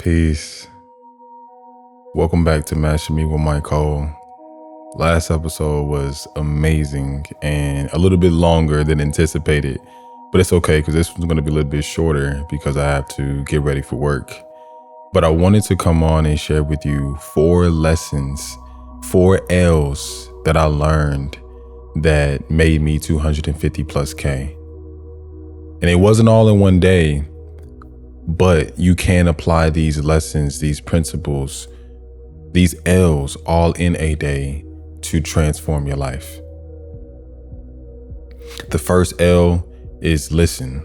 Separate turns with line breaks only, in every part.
Peace. Welcome back to Mashing Me with MyCol. Last episode was amazing and a little bit longer than anticipated, but it's okay because this one's going to be a little bit shorter because I have to get ready for work. But I wanted to come on and share with you 4 lessons, 4 L's that I learned that made me 250 plus K. And it wasn't all in one day, but you can apply these lessons, these principles, these L's all in a day to transform your life. The first L is listen.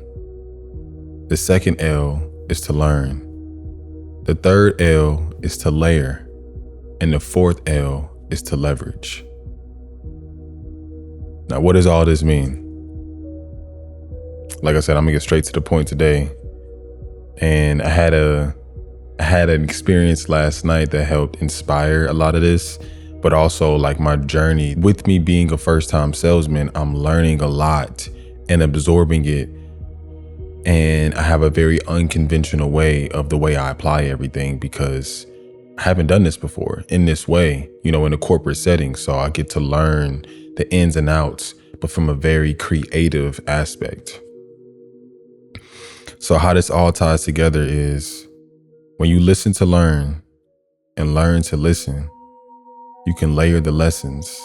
The second L is to learn. The third L is to layer. And the fourth L is to leverage. Now, what does all this mean? Like I said, I'm gonna get straight to the point today. And I had an experience last night that helped inspire a lot of this, but also like my journey. With me being a first-time salesman, I'm learning a lot and absorbing it. And I have a very unconventional way of the way I apply everything because I haven't done this before in this way, in a corporate setting. So I get to learn the ins and outs, but from a very creative aspect. So how this all ties together is when you listen to learn and learn to listen, you can layer the lessons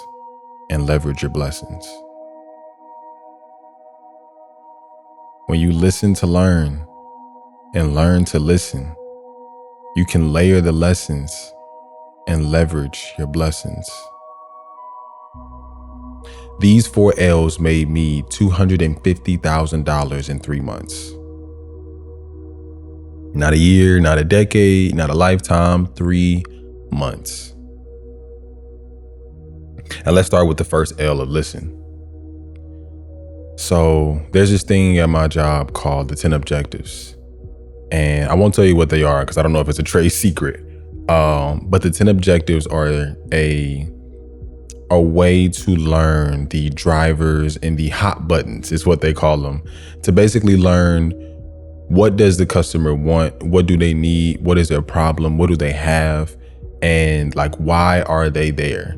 and leverage your blessings. When you listen to learn and learn to listen, you can layer the lessons and leverage your blessings. These 4 L's made me $250,000 in 3 months. Not a year, not a decade, not a lifetime, 3 months. And let's start with the first L of listen. So there's this thing at my job called the 10 objectives. And I won't tell you what they are because I don't know if it's a trade secret. But the 10 objectives are a way to learn the drivers and the hot buttons is what they call them, to basically learn what does the customer want? What do they need? What is their problem? What do they have? And why are they there?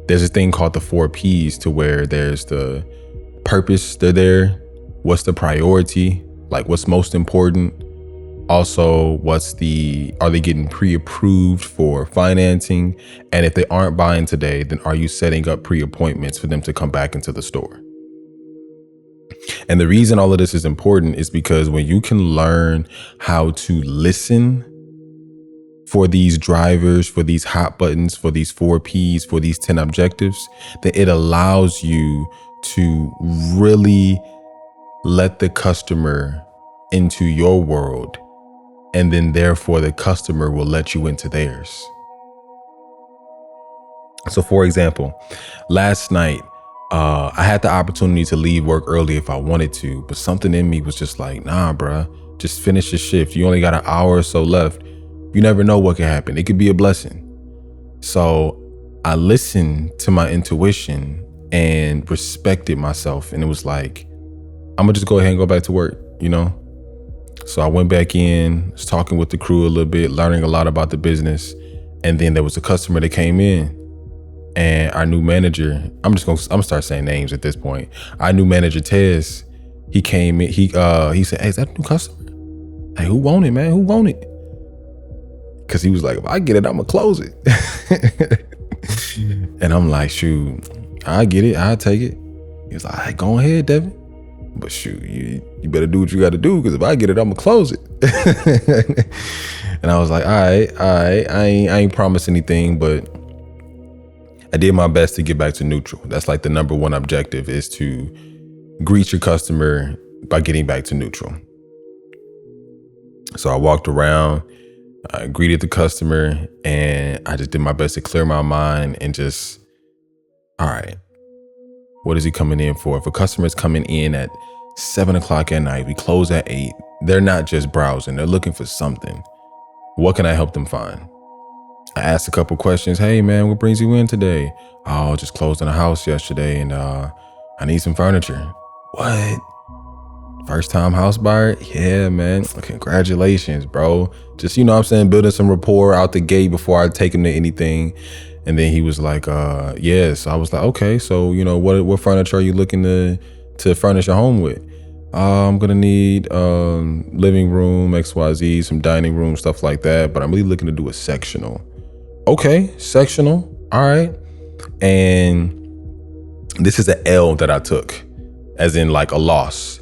There's a thing called the 4 P's to where there's the purpose they're there. What's the priority? What's most important? Also, are they getting pre-approved for financing? And if they aren't buying today, then are you setting up pre-appointments for them to come back into the store? And the reason all of this is important is because when you can learn how to listen for these drivers, for these hot buttons, for these 4 Ps, for these 10 objectives, then it allows you to really let the customer into your world. And then therefore the customer will let you into theirs. So for example, last night, I had the opportunity to leave work early if I wanted to, but something in me was just like, nah, bruh, just finish your shift. You only got an hour or so left. You never know what could happen. It could be a blessing. So I listened to my intuition and respected myself. And it was like, I'm gonna just go ahead and go back to work, So I went back in, was talking with the crew a little bit, learning a lot about the business. And then there was a customer that came in. And our new manager, I'm gonna start saying names at this point. Our new manager, Tez, he came in, he said, hey, is that a new customer? Hey, who want it, man? Who want it? Cause he was like, if I get it, I'm gonna close it. And I'm like, shoot, I get it, I'll take it. He was like, all right, go ahead, Devin. But shoot, you better do what you gotta do, because if I get it, I'm gonna close it. And I was like, all right, I ain't promised anything, but I did my best to get back to neutral. That's the number 1 objective, is to greet your customer by getting back to neutral. So I walked around, I greeted the customer, and I just did my best to clear my mind and just, all right, what is he coming in for? If a customer is coming in at 7:00 at night, we close at 8, they're not just browsing, they're looking for something. What can I help them find? I asked a couple questions. Hey man, what brings you in today? Oh, just closed on a house yesterday and I need some furniture. What? First time house buyer? Yeah, man. Congratulations, bro. Just, you know what I'm saying, building some rapport out the gate before I take him to anything. And then he was like, yeah. So I was like, okay, so, you know, what furniture are you looking to furnish your home with? I'm gonna need living room, XYZ, some dining room, stuff like that. But I'm really looking to do a sectional. Okay, sectional. All right. And this is an L that I took, as in like a loss.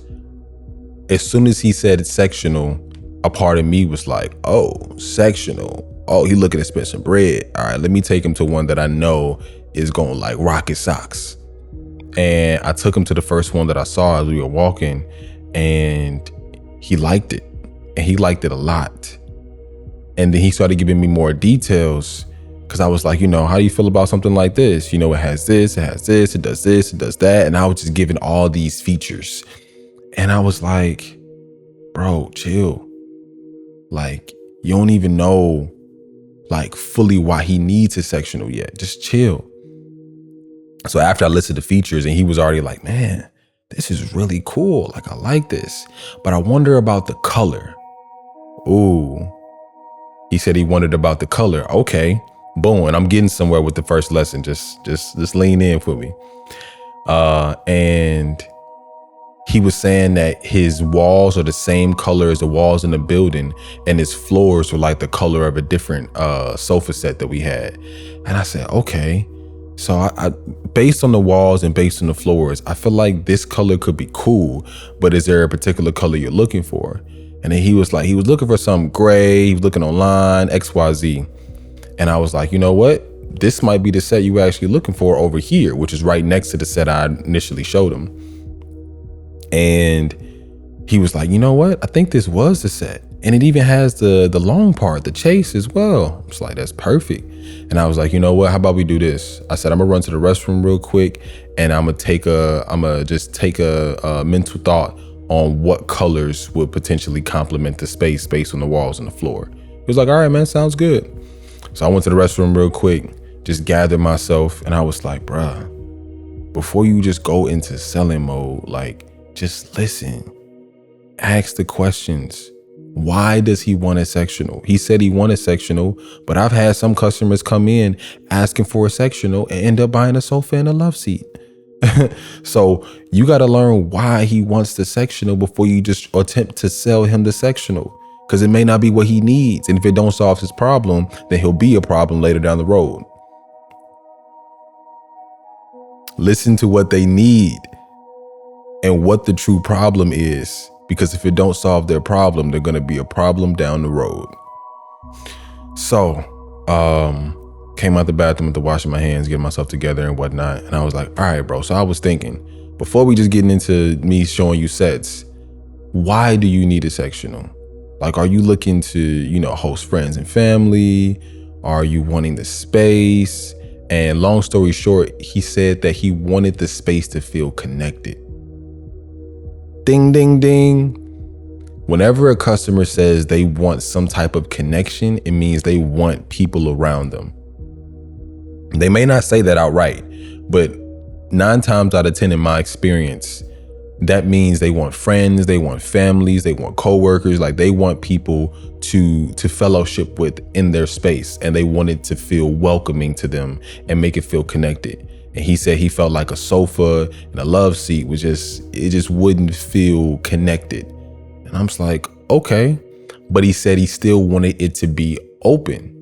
As soon as he said sectional, a part of me was like, oh, sectional. Oh, he looking to spend some bread. All right, let me take him to one that I know is going to like rock his socks. And I took him to the first one that I saw as we were walking, and he liked it. And he liked it a lot. And then he started giving me more details, because I was like, you know, how do you feel about something like this? You know, it has this, it does this, it does that. And I was just giving all these features. And I was like, bro, chill. Like, you don't even know like fully why he needs a sectional yet. Just chill. So after I listed the features, and he was already like, man, this is really cool. Like, I like this, but I wonder about the color. Ooh. He said he wondered about the color. Okay, boom. And I'm getting somewhere with the first lesson. Just lean in for me. And he was saying that his walls are the same color as the walls in the building, and his floors were like the color of a different sofa set that we had. And I said, okay. So I based on the walls and based on the floors, I feel like this color could be cool, but is there a particular color you're looking for? And then he was like, he was looking for some gray, he was looking online, XYZ. And I was like, you know what? This might be the set you were actually looking for over here, which is right next to the set I initially showed him. And he was like, you know what? I think this was the set. And it even has the long part, the chase as well. It's like, that's perfect. And I was like, you know what? How about we do this? I said, I'm gonna run to the restroom real quick, and I'm gonna just take a mental thought on what colors would potentially complement the space based on the walls and the floor. He was like, all right, man, sounds good. So I went to the restroom real quick, just gathered myself, and I was like, bruh, before you just go into selling mode, like, just listen, ask the questions. Why does he want a sectional? He said he wanted sectional, but I've had some customers come in asking for a sectional and end up buying a sofa and a love seat. So you got to learn why he wants the sectional before you just attempt to sell him the sectional, because it may not be what he needs. And if it don't solve his problem, then he'll be a problem later down the road. Listen to what they need and what the true problem is, because if it don't solve their problem, they're going to be a problem down the road. So, came out the bathroom to washing my hands, getting myself together and whatnot. And I was like, all right, bro. So I was thinking, before we just getting into me showing you sets, why do you need a sectional? Like, are you looking to, you know, host friends and family? Are you wanting the space? And long story short, he said that he wanted the space to feel connected. Ding, ding, ding. Whenever a customer says they want some type of connection, it means they want people around them. They may not say that outright, but 9 times out of 10 in my experience, that means they want friends, they want families, they want coworkers, like they want people to fellowship with in their space, and they want it to feel welcoming to them and make it feel connected. And he said he felt like a sofa and a love seat was it just wouldn't feel connected. And I'm just like, okay. But he said he still wanted it to be open.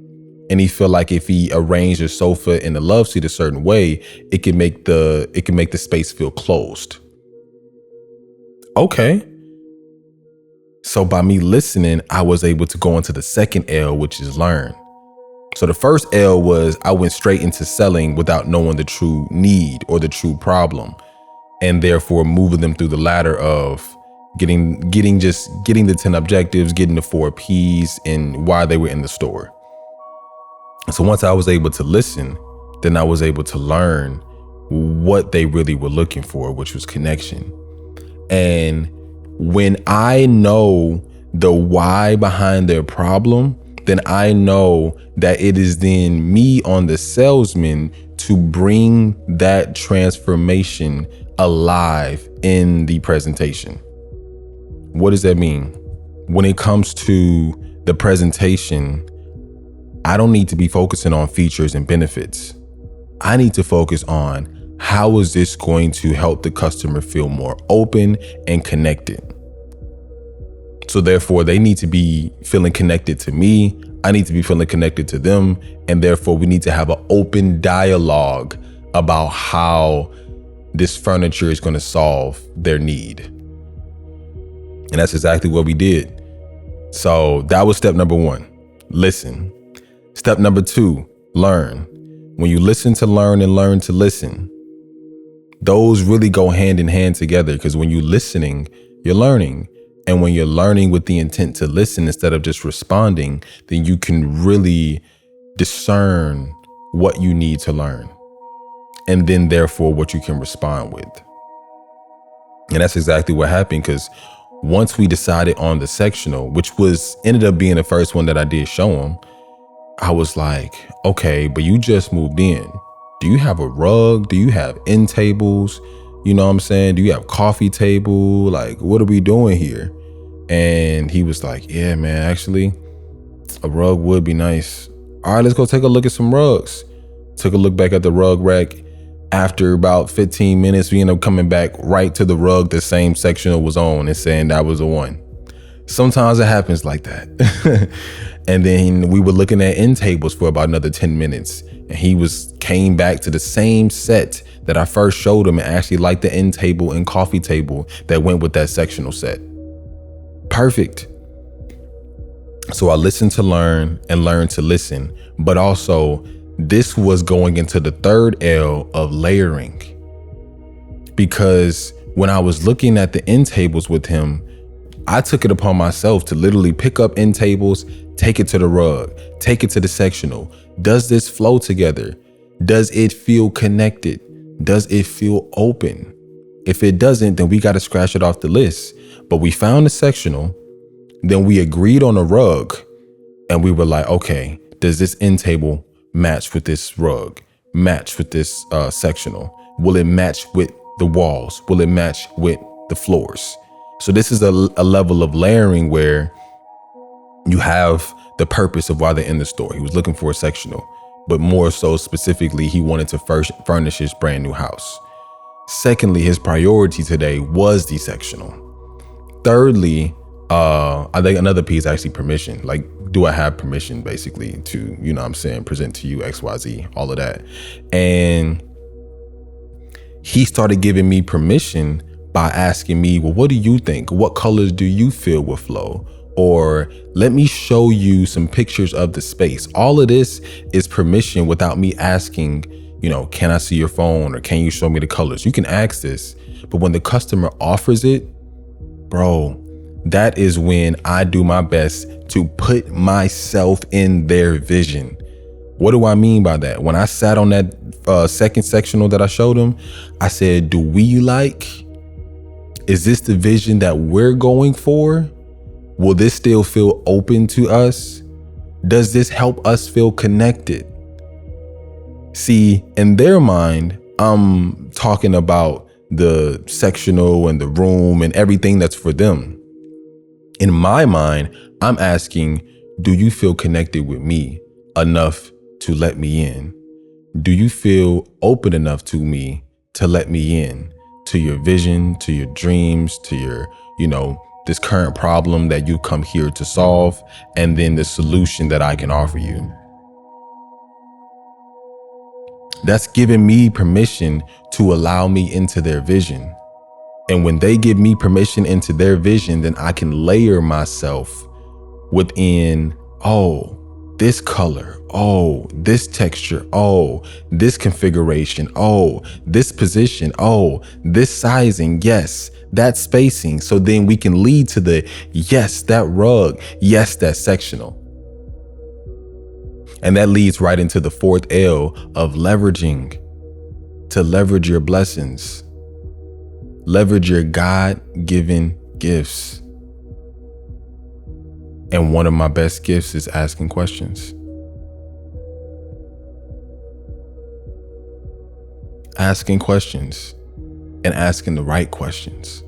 And he felt like if he arranged a sofa and a love seat a certain way, it can make the space feel closed. Okay. So by me listening, I was able to go into the second L, which is learn. So the first L was I went straight into selling without knowing the true need or the true problem, and therefore moving them through the ladder of getting the 10 objectives, getting the 4 Ps, and why they were in the store. So once I was able to listen, then I was able to learn what they really were looking for, which was connection. And when I know the why behind their problem, then I know that it is then me on the salesman to bring that transformation alive in the presentation. What does that mean? When it comes to the presentation, I don't need to be focusing on features and benefits. I need to focus on how is this going to help the customer feel more open and connected. So therefore, they need to be feeling connected to me. I need to be feeling connected to them. And therefore, we need to have an open dialogue about how this furniture is going to solve their need. And that's exactly what we did. So that was step number 1, listen. Step number 2, learn. When you listen to learn and learn to listen, those really go hand in hand together, because when you're listening, you're learning. And when you're learning with the intent to listen instead of just responding, then you can really discern what you need to learn. And then therefore what you can respond with. And that's exactly what happened, because once we decided on the sectional, which ended up being the first one that I did show him, I was like, okay, but you just moved in. Do you have a rug? Do you have end tables? You know what I'm saying? Do you have coffee table? Like, what are we doing here? And he was like, yeah, man, actually, a rug would be nice. All right, let's go take a look at some rugs. Took a look back at the rug rack. After about 15 minutes, we ended up coming back right to the rug the same sectional was on and saying that was the one. Sometimes it happens like that. And then we were looking at end tables for about another 10 minutes. And he came back to the same set that I first showed him and actually liked the end table and coffee table that went with that sectional set. Perfect. So I listened to learn and learned to listen, but also this was going into the third L of layering, because when I was looking at the end tables with him, I took it upon myself to literally pick up end tables, take it to the rug, take it to the sectional. Does this flow together? Does it feel connected? Does it feel open? If it doesn't, then we got to scratch it off the list. But we found the sectional, then we agreed on a rug, and we were like, okay, does this end table match with this rug, match with this sectional? Will it match with the walls? Will it match with the floors? So this is a level of layering where you have the purpose of why they're in the store. He was looking for a sectional, but more so specifically, he wanted to first furnish his brand new house. Secondly, his priority today was the sectional. Thirdly, I think another piece, actually permission. Like, do I have permission basically to, you know what I'm saying, present to you XYZ, all of that. And he started giving me permission by asking me, well, what do you think? What colors do you feel will flow? Or let me show you some pictures of the space. All of this is permission without me asking, you know, can I see your phone, or can you show me the colors? You can ask this, but when the customer offers it, bro, that is when I do my best to put myself in their vision. What do I mean by that? When I sat on that second sectional that I showed them, I said, is this the vision that we're going for? Will this still feel open to us? Does this help us feel connected? See, in their mind, I'm talking about the sectional and the room and everything that's for them. In my mind, I'm asking, do you feel connected with me enough to let me in? Do you feel open enough to me to let me in to your vision, to your dreams, to your, you know, this current problem that you come here to solve, and then the solution that I can offer you? That's giving me permission to allow me into their vision. And when they give me permission into their vision, then I can layer myself within, oh, this color, oh, this texture, oh, this configuration, oh, this position, oh, this sizing, yes, that spacing. So then we can lead to the, yes, that rug, yes, that sectional. And that leads right into the fourth L of leveraging. To leverage your blessings. Leverage your God-given gifts. And one of my best gifts is asking questions. Asking questions and asking the right questions.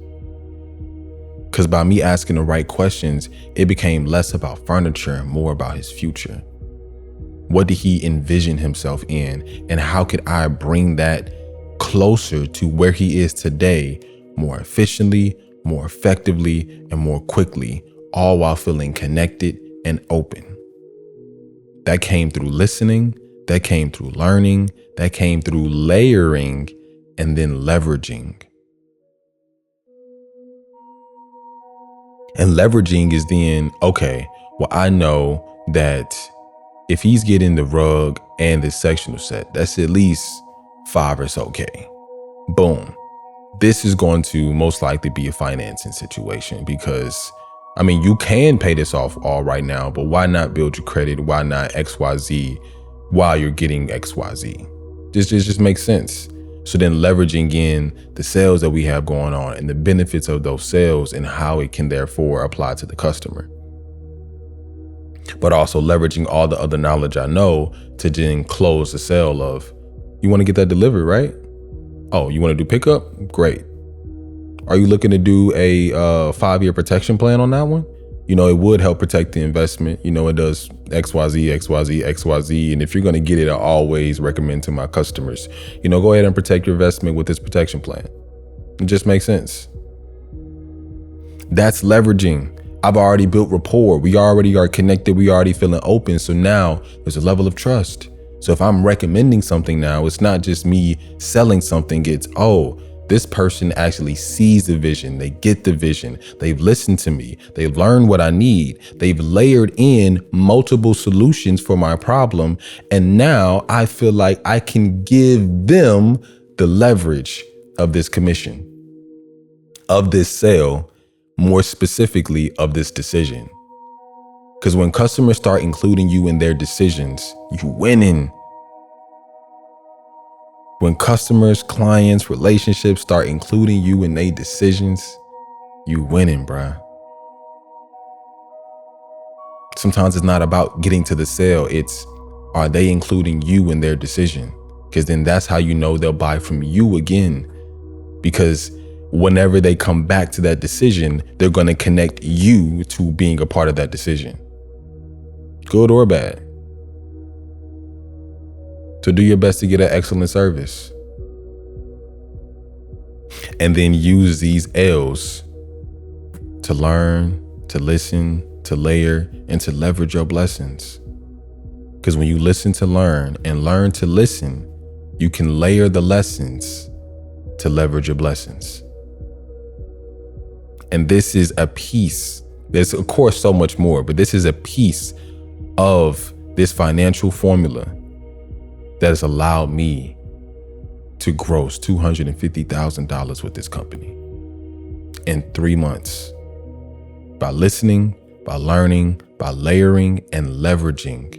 Because by me asking the right questions, it became less about furniture and more about his future. What did he envision himself in? And how could I bring that closer to where he is today more efficiently, more effectively, and more quickly, all while feeling connected and open? That came through listening, that came through learning, that came through layering, and then leveraging. And leveraging is then, okay, well, I know that if he's getting the rug and the sectional set, that's at least $5 or so K. Boom. This is going to most likely be a financing situation because, I mean, you can pay this off all right now, but why not build your credit? Why not XYZ while you're getting XYZ? This just makes sense. So then leveraging in the sales that we have going on and the benefits of those sales and how it can therefore apply to the customer. But also leveraging all the other knowledge I know to then close the sale of, you want to get that delivered, right? Oh, you want to do pickup? Great. Are you looking to do a 5-year protection plan on that one? You know, it would help protect the investment. You know, it does XYZ, XYZ, XYZ. And if you're going to get it, I always recommend to my customers, you know, go ahead and protect your investment with this protection plan. It just makes sense. That's leveraging. I've already built rapport. We already are connected. We already feeling open. So now there's a level of trust. So if I'm recommending something now, it's not just me selling something. It's, oh, this person actually sees the vision. They get the vision. They've listened to me. They've learned what I need. They've layered in multiple solutions for my problem. And now I feel like I can give them the leverage of this commission, of this sale, more specifically of this decision. Because when customers start including you in their decisions, you winning. When customers, clients, relationships start including you in their decisions, you winning, bruh. Sometimes it's not about getting to the sale. It's, are they including you in their decision? Because then that's how you know they'll buy from you again. Because whenever they come back to that decision, they're going to connect you to being a part of that decision. Good or bad. So do your best to get an excellent service. And then use these L's to learn, to listen, to layer, and to leverage your blessings. Because when you listen to learn and learn to listen, you can layer the lessons to leverage your blessings. And this is a piece. There's, of course, so much more, but this is a piece of this financial formula that has allowed me to gross $250,000 with this company in 3 months by listening, by learning, by layering and leveraging,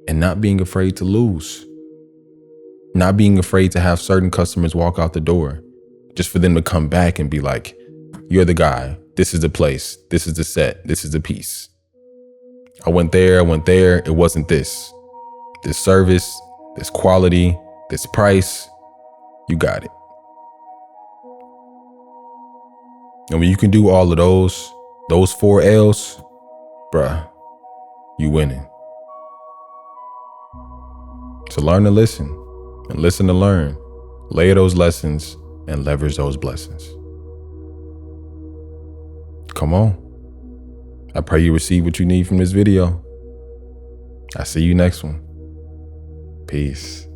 and not being afraid to lose, not being afraid to have certain customers walk out the door just for them to come back and be like, you're the guy. This is the place. This is the set. This is the piece. I went there. It wasn't this. This service, this quality, this price, you got it. And when you can do all of those 4 L's, bruh, you winning. So learn to listen and listen to learn. Layer those lessons and leverage those blessings. Come on. I pray you receive what you need from this video. I'll see you next one. Peace.